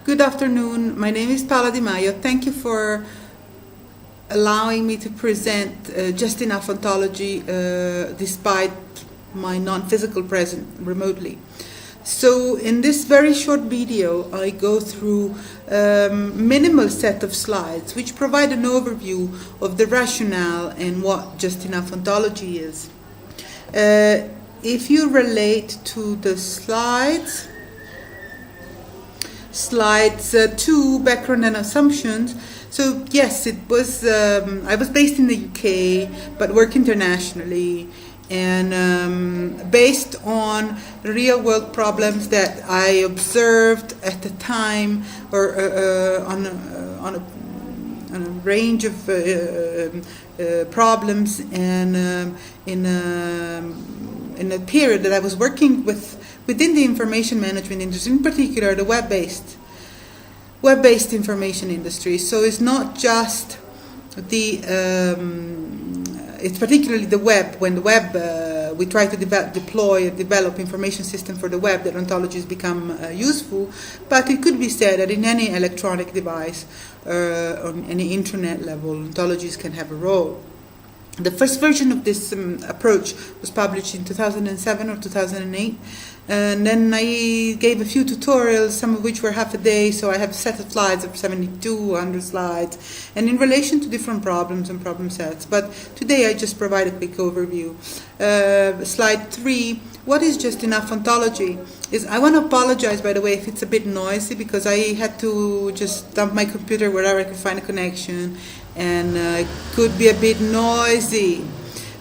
Good afternoon. My name is Paola Di Maio. Thank you for allowing me to present Just Enough Ontology despite my non-physical presence remotely. So in this very short video, I go through a minimal set of slides which provide an overview of the rationale and what Just Enough Ontology is. If you relate to the slides 2, background and assumptions. So yes, it was. I was based in the UK, but work internationally, and based on real-world problems that I observed at the time, or on a range of problems, and in a period that I was working within the information management industry, in particular the web-based information industry. So it's not just it's particularly the web. When the web, we try to develop information system for the web, that ontologies become useful. But it could be said that in any electronic device, on any internet level, ontologies can have a role. The first version of this approach was published in 2007 or 2008, and then I gave a few tutorials, some of which were half a day, so I have a set of slides of 100 slides, and in relation to different problems and problem sets. But today I just provide a quick overview. Slide 3, what is Just Enough Ontology? I want to apologize, by the way, if it's a bit noisy, because I had to just dump my computer wherever I could find a connection, and it could be a bit noisy.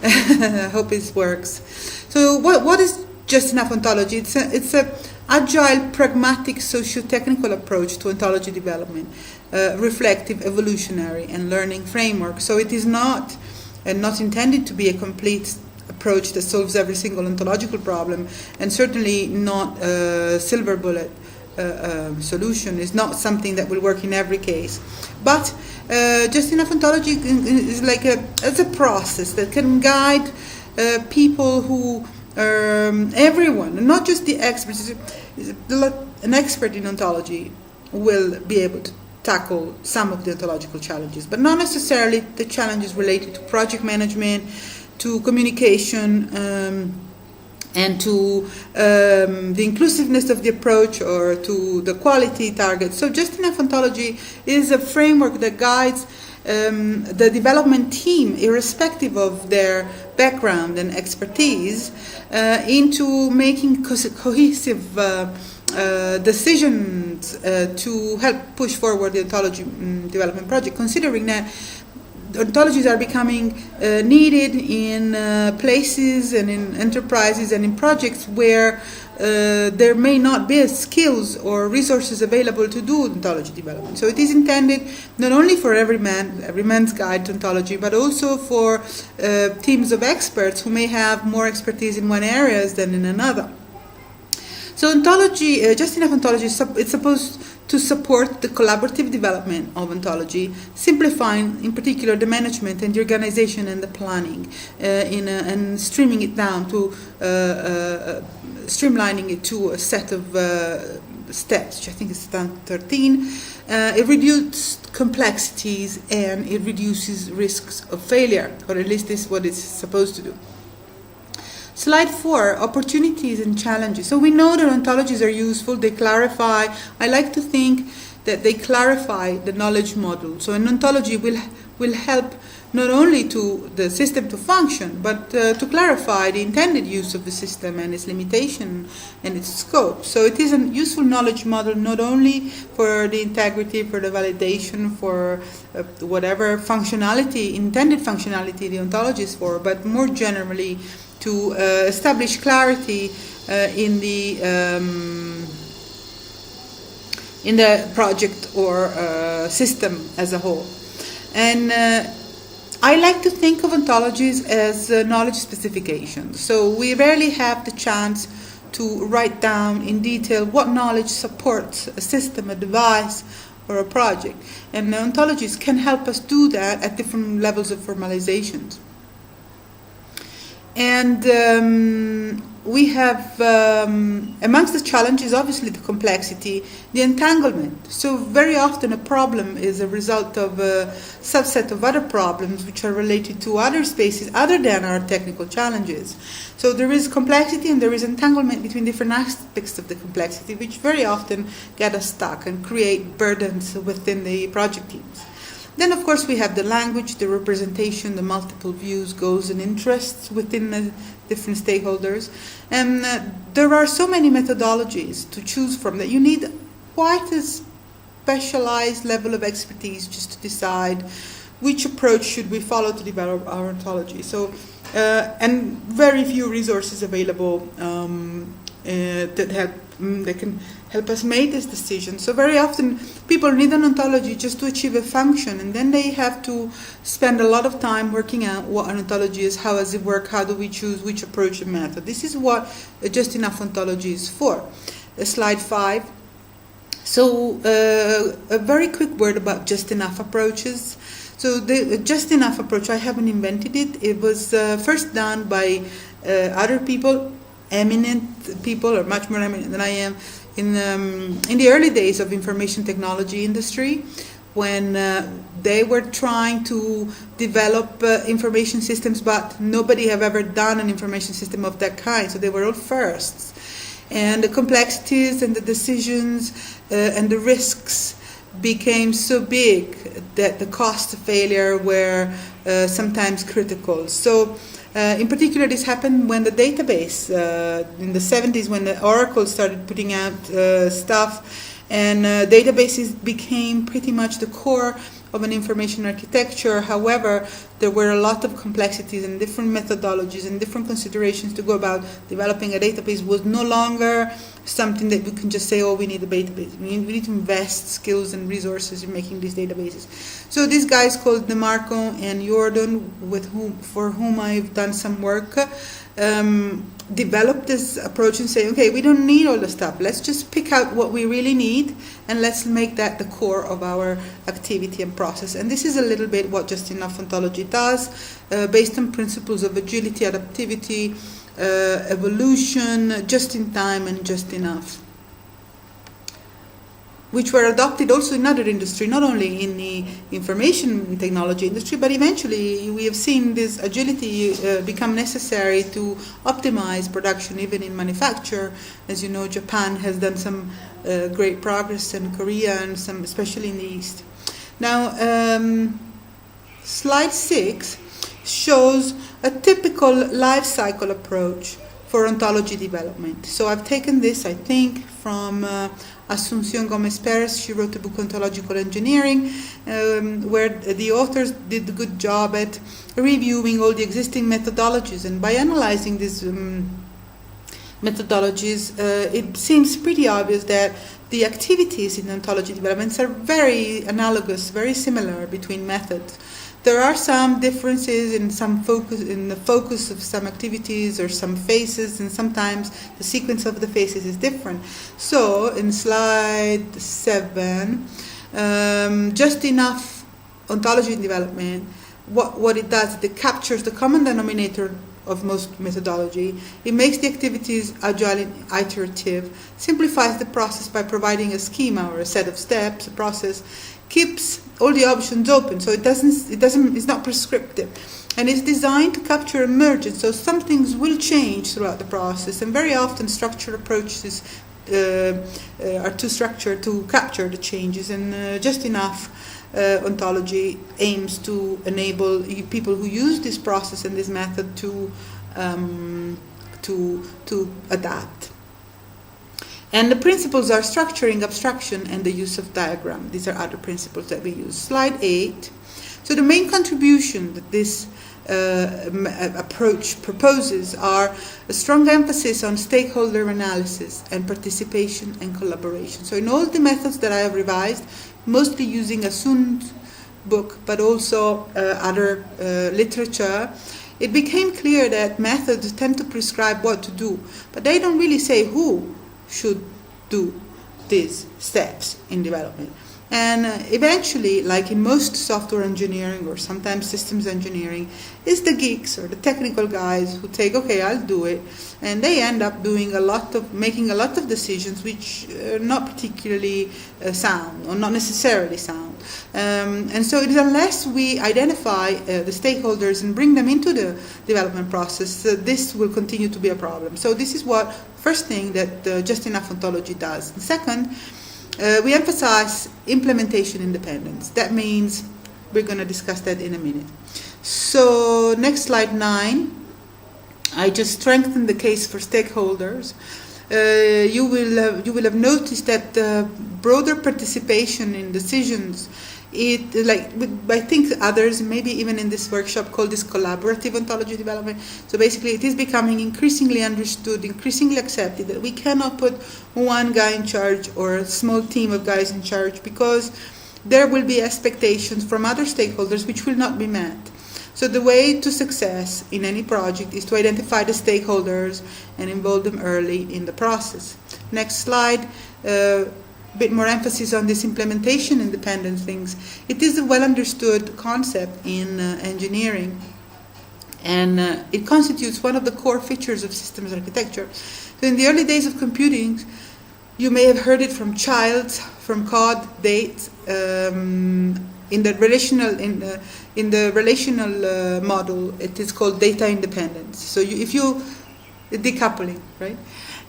I hope it works. So what is Just Enough Ontology? It's a agile, pragmatic, socio-technical approach to ontology development, reflective, evolutionary, and learning framework. So it is not intended to be a complete approach that solves every single ontological problem, and certainly not a silver bullet solution. It's not something that will work in every case. But Just Enough Ontology is like a process that can guide people who everyone, not just the experts. An expert in ontology will be able to tackle some of the ontological challenges, but not necessarily the challenges related to project management, to communication, and to the inclusiveness of the approach, or to the quality targets. So Just Enough Ontology is a framework that guides the development team, irrespective of their background and expertise, into making cohesive decisions to help push forward the ontology development project, considering that ontologies are becoming needed in places and in enterprises and in projects where there may not be skills or resources available to do ontology development. So it is intended not only for every man's guide to ontology, but also for teams of experts who may have more expertise in one area than in another. So ontology, Just Enough Ontology, it's supposed to support the collaborative development of ontology, simplifying in particular the management and the organization and the planning, and streaming it down to streamlining it to a set of steps, which I think is step 13. It reduces complexities and it reduces risks of failure, or at least this is what it's supposed to do. Slide 4, opportunities and challenges. So we know that ontologies are useful, they clarify. I like to think that they clarify the knowledge model. So an ontology will help not only to the system to function, but to clarify the intended use of the system and its limitation and its scope. So it is a useful knowledge model not only for the integrity, for the validation, for whatever functionality, intended functionality the ontology is for, but more generally to establish clarity in the project or system as a whole. And I like to think of ontologies as knowledge specifications. So we rarely have the chance to write down in detail what knowledge supports a system, a device, or a project. And ontologies can help us do that at different levels of formalizations. And we have, amongst the challenges, obviously the complexity, the entanglement. So very often a problem is a result of a subset of other problems which are related to other spaces other than our technical challenges. So there is complexity and there is entanglement between different aspects of the complexity, which very often get us stuck and create burdens within the project teams. Then, of course, we have the language, the representation, the multiple views, goals, and interests within the different stakeholders. And there are so many methodologies to choose from that you need quite a specialized level of expertise just to decide which approach should we follow to develop our ontology. So, and very few resources available that can help us make this decision. So very often people need an ontology just to achieve a function, and then they have to spend a lot of time working out what an ontology is, how does it work, how do we choose which approach and method. This is what a just enough ontology is for. Slide 5. So a very quick word about just enough approaches. So the just enough approach, I haven't invented it. It was first done by other people, eminent people, or much more eminent than I am, in the early days of information technology industry, when they were trying to develop information systems, but nobody have ever done an information system of that kind. So they were all firsts. And the complexities and the decisions and the risks became so big that the cost of failure were sometimes critical. So in particular, this happened when the database, in the 70s, when the Oracle started putting out stuff, and databases became pretty much the core of an information architecture. However, there were a lot of complexities and different methodologies and different considerations to go about developing a database. Was no longer something that we can just say, oh, we need a database. We need to invest skills and resources in making these databases. So these guys called DeMarco and Jordan, for whom I've done some work, developed this approach and say, okay, we don't need all the stuff. Let's just pick out what we really need and let's make that the core of our activity and process. And this is a little bit what Just Enough Ontology does, based on principles of agility, adaptivity, evolution, just in time, and just enough, which were adopted also in other industry, not only in the information technology industry, but eventually we have seen this agility become necessary to optimize production, even in manufacture. As you know, Japan has done some great progress, and Korea, and some, especially in the East. Now, slide 6 shows a typical life cycle approach for ontology development. So I've taken this, I think, from Asunción Gómez Pérez. She wrote a book, Ontological Engineering, where the authors did a good job at reviewing all the existing methodologies. And by analyzing these methodologies, it seems pretty obvious that the activities in ontology developments are very analogous, very similar between methods. There are some differences in the focus of some activities or some phases, and sometimes the sequence of the phases is different. So in slide 7, Just Enough Ontology development, what it does, it captures the common denominator of most methodology. It makes the activities agile and iterative, simplifies the process by providing a schema or a set of steps, a process, keeps all the options open, so it's not prescriptive, and it's designed to capture emergence. So some things will change throughout the process, and very often structured approaches are too structured to capture the changes. And Just Enough Ontology aims to enable people who use this process and this method to adapt. And the principles are structuring, abstraction, and the use of diagram. These are other principles that we use. Slide 8. So the main contribution that this approach proposes are a strong emphasis on stakeholder analysis and participation and collaboration. So in all the methods that I have revised, mostly using Asun's book, but also other literature, it became clear that methods tend to prescribe what to do, but they don't really say who should do these steps in development. And eventually, like in most software engineering or sometimes systems engineering, it's the geeks or the technical guys who take, okay, I'll do it, and they end up making a lot of decisions which are not particularly sound or not necessarily sound. And so it is unless we identify the stakeholders and bring them into the development process, this will continue to be a problem. So this is what first thing that Just Enough Ontology does. And second, we emphasize implementation independence. That means we're going to discuss that in a minute. So next slide 9. I just strengthened the case for stakeholders. You will have noticed that broader participation in decisions. I think others, maybe even in this workshop, call this collaborative ontology development. So basically, it is becoming increasingly understood, increasingly accepted that we cannot put one guy in charge or a small team of guys in charge, because there will be expectations from other stakeholders which will not be met. So the way to success in any project is to identify the stakeholders and involve them early in the process. Next slide. Bit more emphasis on this implementation independent things. It is a well understood concept in engineering, and it constitutes one of the core features of systems architecture. So in the early days of computing, you may have heard it from Childs, from Cod, Date, in the relational model. It is called data independence. So decoupling, right?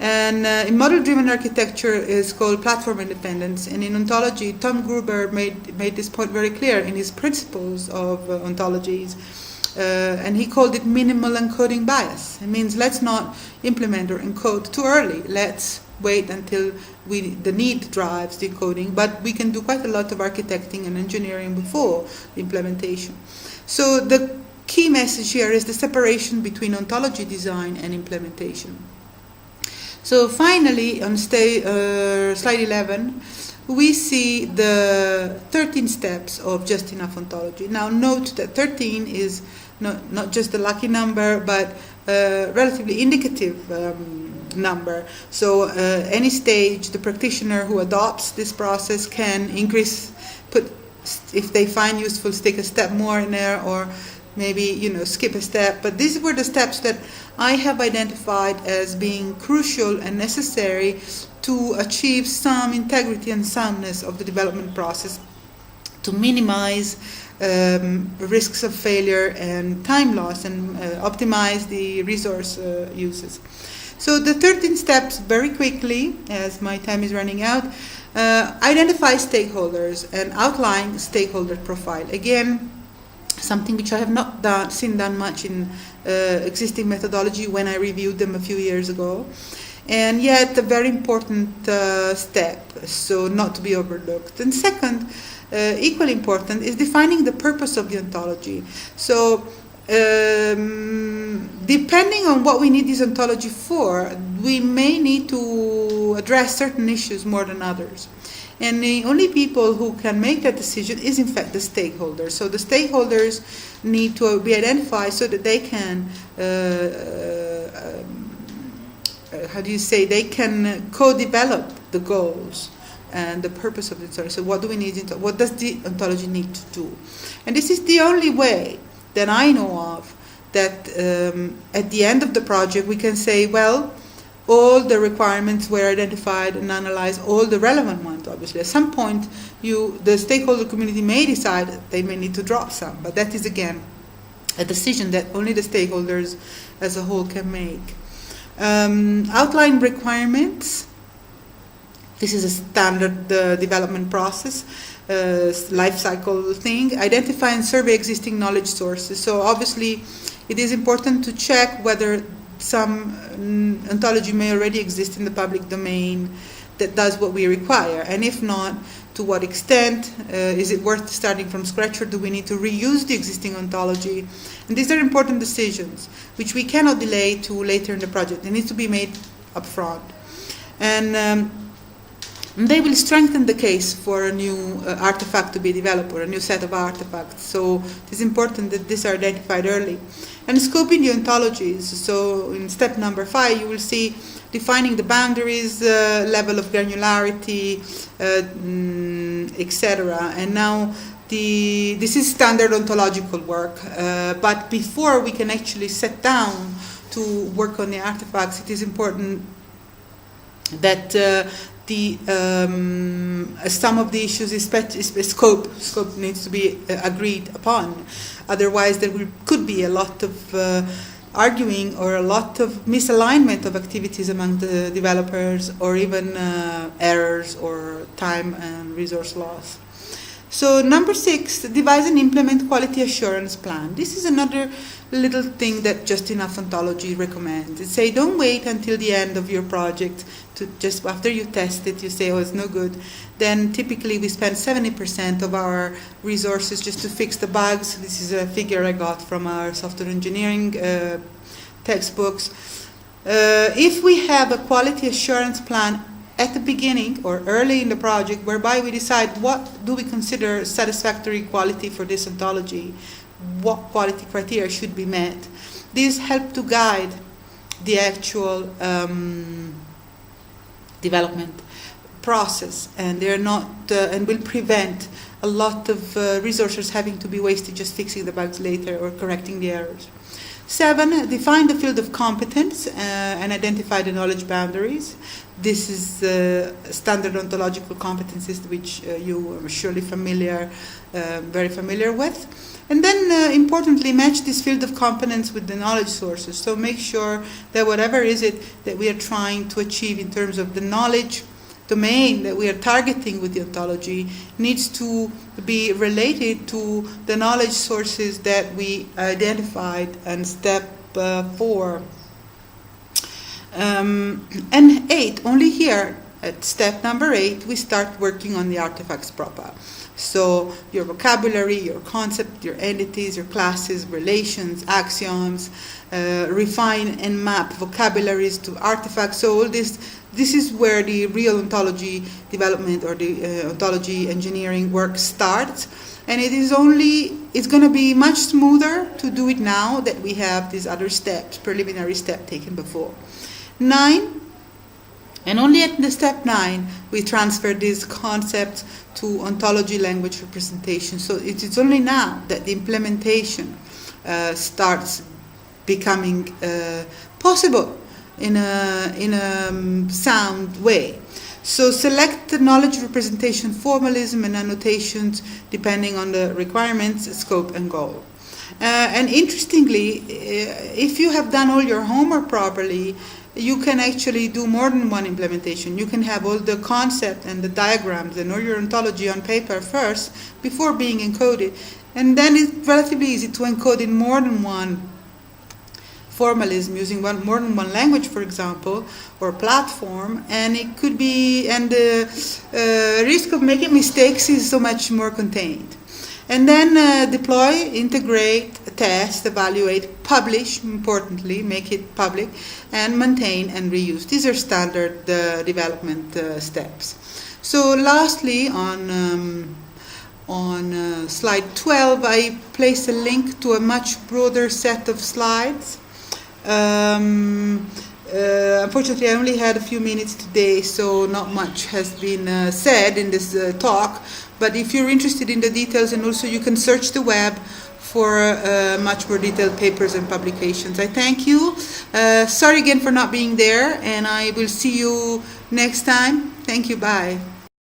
And in model-driven architecture is called platform independence. And in ontology, Tom Gruber made this point very clear in his principles of ontologies. And he called it minimal encoding bias. It means let's not implement or encode too early. Let's wait until the need drives the encoding. But we can do quite a lot of architecting and engineering before the implementation. So the key message here is the separation between ontology design and implementation. So finally, on slide 11, we see the 13 steps of Just Enough Ontology. Now note that 13 is not just a lucky number, but a relatively indicative number. So any stage, the practitioner who adopts this process can if they find useful, stick a step more in there, or maybe skip a step. But these were the steps that I have identified as being crucial and necessary to achieve some integrity and soundness of the development process, to minimize risks of failure and time loss, and optimize the resource uses. So the 13 steps, very quickly, as my time is running out, identify stakeholders and outline stakeholder profile. Again, something which I have not seen done much in existing methodology when I reviewed them a few years ago, and yet a very important step, so not to be overlooked. And second, equally important, is defining the purpose of the ontology. So depending on what we need this ontology for, we may need to address certain issues more than others. And the only people who can make that decision is, in fact, the stakeholders. So the stakeholders need to be identified so that they can, they can co-develop the goals and the purpose of the ontology. So what do we need? What does the ontology need to do? And this is the only way that I know of that at the end of the project we can say, well, all the requirements were identified and analyzed, all the relevant ones, obviously. At some point, the stakeholder community may decide that they may need to drop some, but that is, again, a decision that only the stakeholders as a whole can make. Outline requirements. This is a standard development process, life cycle thing. Identify and survey existing knowledge sources. So obviously, it is important to check whether some ontology may already exist in the public domain that does what we require, and if not, to what extent is it worth starting from scratch, or do we need to reuse the existing ontology? And these are important decisions which we cannot delay to later in the project. They need to be made up front. And And they will strengthen the case for a new artifact to be developed or a new set of artifacts. So it is important that these are identified early. And scoping the ontologies. So in step number 5, you will see defining the boundaries, level of granularity, etc. And now this is standard ontological work. But before we can actually sit down to work on the artifacts, it is important that some of the issues is scope needs to be agreed upon. Otherwise, there could be a lot of arguing or a lot of misalignment of activities among the developers, or even errors or time and resource loss. So number 6, devise and implement quality assurance plan. This is another little thing that Just Enough Ontology recommends. It say don't wait until the end of your project to just after you test it, you say, oh, it's no good. Then typically we spend 70% of our resources just to fix the bugs. This is a figure I got from our software engineering textbooks. If we have a quality assurance plan at the beginning or early in the project, whereby we decide what do we consider satisfactory quality for this ontology, what quality criteria should be met, these help to guide the actual development process, and they're not and will prevent a lot of resources having to be wasted just fixing the bugs later or correcting the errors. 7, define the field of competence and identify the knowledge boundaries. This is standard ontological competencies which you are surely very familiar with. And then importantly, match this field of competence with the knowledge sources. So make sure that whatever is it that we are trying to achieve in terms of the knowledge domain that we are targeting with the ontology needs to be related to the knowledge sources that we identified in step 4. And 8, only here at step number 8, we start working on the artifacts proper. So your vocabulary, your concept, your entities, your classes, relations, axioms, refine and map vocabularies to artifacts. So all this is where the real ontology development or the ontology engineering work starts. And it's going to be much smoother to do it now that we have these other steps, preliminary step taken before. 9, and only at the step 9, we transfer these concepts to ontology language representation. So it is only now that the implementation starts becoming possible in a sound way. So select the knowledge representation formalism and annotations depending on the requirements, scope, and goal. And interestingly, if you have done all your homework properly, you can actually do more than one implementation. You can have all the concept and the diagrams and all your ontology on paper first before being encoded. And then it's relatively easy to encode in more than one formalism using more than one language, for example, or platform. And it could be, and the risk of making mistakes is so much more contained. And then deploy, integrate, test, evaluate, publish, importantly, make it public, and maintain and reuse. These are standard development steps. So lastly, on slide 12, I place a link to a much broader set of slides. Unfortunately, I only had a few minutes today, so not much has been said in this talk. But if you're interested in the details, and also you can search the web for much more detailed papers and publications. I thank you. Sorry again for not being there, and I will see you next time. Thank you. Bye.